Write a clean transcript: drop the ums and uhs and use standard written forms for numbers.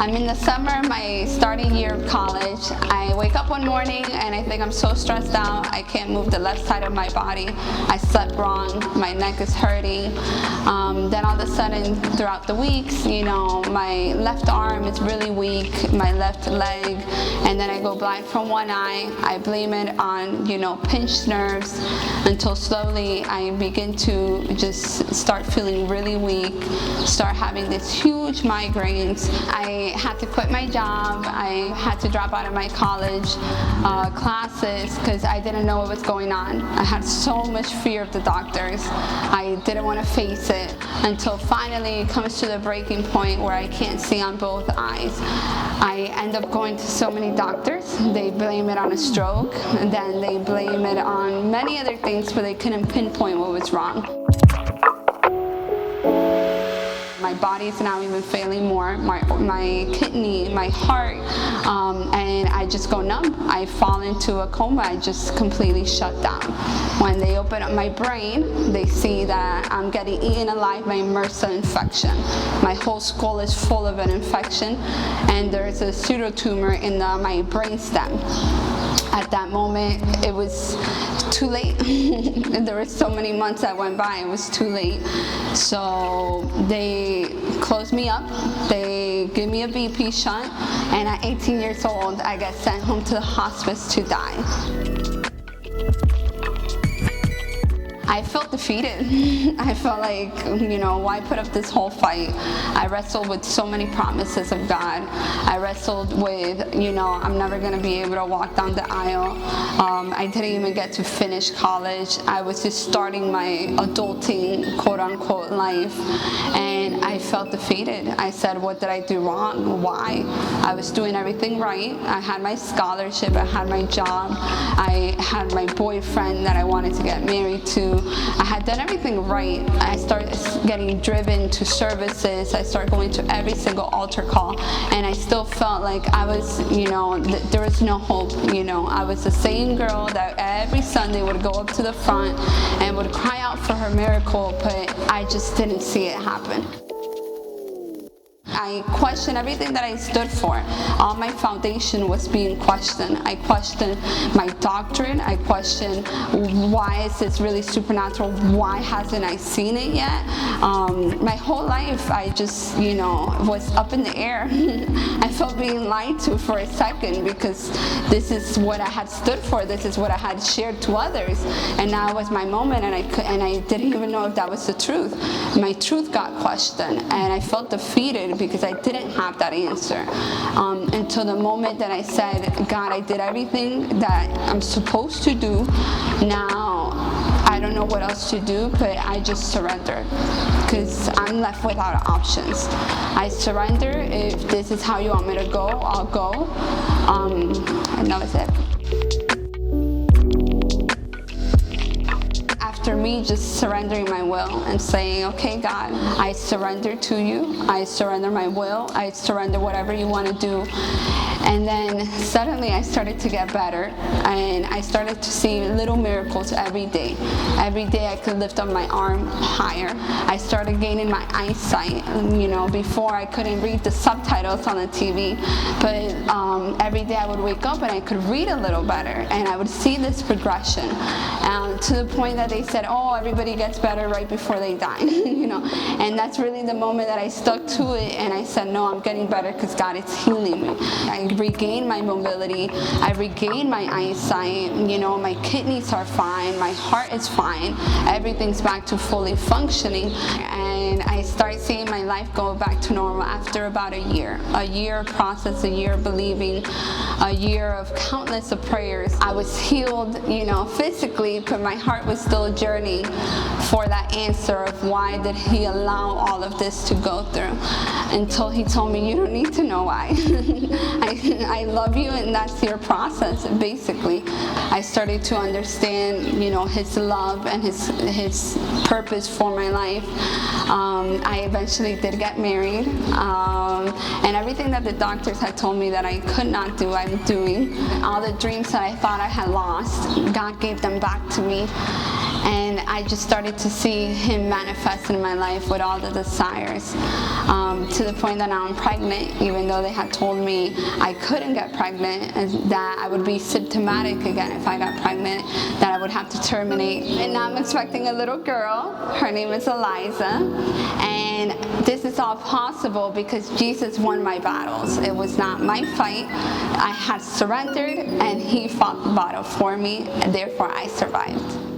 I'm in the summer, my starting year of college. I wake up one morning and I think I'm so stressed out, I can't move the left side of my body. I slept wrong, my neck is hurting. Then all of a sudden, throughout the weeks, my left arm is really weak, my left leg, and then I go blind from one eye. I blame it on, pinched nerves until slowly I begin to just start feeling really weak, start having these huge migraines. I had to quit my job. I had to drop out of my college classes because I didn't know what was going on. I had so much fear of the doctors. I didn't want to face it until finally it comes to the breaking point where I can't see on both eyes. I end up going to so many doctors. They blame it on a stroke, and then they blame it on many other things, but they couldn't pinpoint what was wrong. My body is now even failing more, my kidney, my heart, and I just go numb. I fall into a coma. I just completely shut down. When they open up my brain, they see that I'm getting eaten alive by MRSA infection. My whole skull is full of an infection, and there's a pseudotumor in my brain stem. At that moment, it was too late. There were so many months that went by, it was too late. So they closed me up, they gave me a BP shot, and at 18 years old, I got sent home to the hospice to die. I felt defeated. I felt like, why put up this whole fight? I wrestled with so many promises of God. I wrestled with, I'm never going to be able to walk down the aisle. I didn't even get to finish college. I was just starting my adulting, quote-unquote, life, and I felt defeated. I said, what did I do wrong? Why? I was doing everything right. I had my scholarship. I had my job. I had my boyfriend that I wanted to get married to. I had done everything right. I started getting driven to services. I started going to every single altar call, and I still felt like I was, there was no hope. I was the same girl that every Sunday would go up to the front and would cry out for her miracle, but I just didn't see it happen. I questioned everything that I stood for. All my foundation was being questioned. I questioned my doctrine. I questioned, why is this really supernatural? Why hasn't I seen it yet? My whole life, I just, was up in the air. I felt being lied to for a second because this is what I had stood for. This is what I had shared to others. And now it was my moment, and I didn't even know if that was the truth. My truth got questioned, and I felt defeated because I didn't have that answer until the moment that I said, God, I did everything that I'm supposed to do. Now I don't know what else to do, but I just surrendered because I'm left without options. I surrender. If this is how you want me to go, I'll go. And that was it. After me just surrendering my will and saying, okay, God, I surrender to you. I surrender my will. I surrender whatever you want to do. And then suddenly I started to get better, and I started to see little miracles every day. Every day I could lift up my arm higher. I started gaining my eyesight. Before I couldn't read the subtitles on the TV, but every day I would wake up and I could read a little better, and I would see this progression to the point that they said, oh, everybody gets better right before they die. And that's really the moment that I stuck to it, and I said, no, I'm getting better because God is healing me. I regained my mobility. I regained my eyesight. My kidneys are fine. My heart is fine. Everything's back to fully functioning. And I start seeing my life go back to normal after about a year. A year of process, a year of believing, a year of countless of prayers. I was healed, physically, but my heart was still journeying for that answer of why did he allow all of this to go through, until he told me, you don't need to know why. I love you, and that's your process, basically. I started to understand, his love and his purpose for my life. I eventually did get married, and everything that the doctors had told me that I could not do, I'm doing. All the dreams that I thought I had lost, God gave them back to me. And I just started to see Him manifest in my life with all the desires, to the point that now I'm pregnant, even though they had told me I couldn't get pregnant and that I would be symptomatic again if I got pregnant, that I would have to terminate. And now I'm expecting a little girl. Her name is Eliza, and this is all possible because Jesus won my battles. It was not my fight. I had surrendered, and He fought the battle for me, and therefore I survived.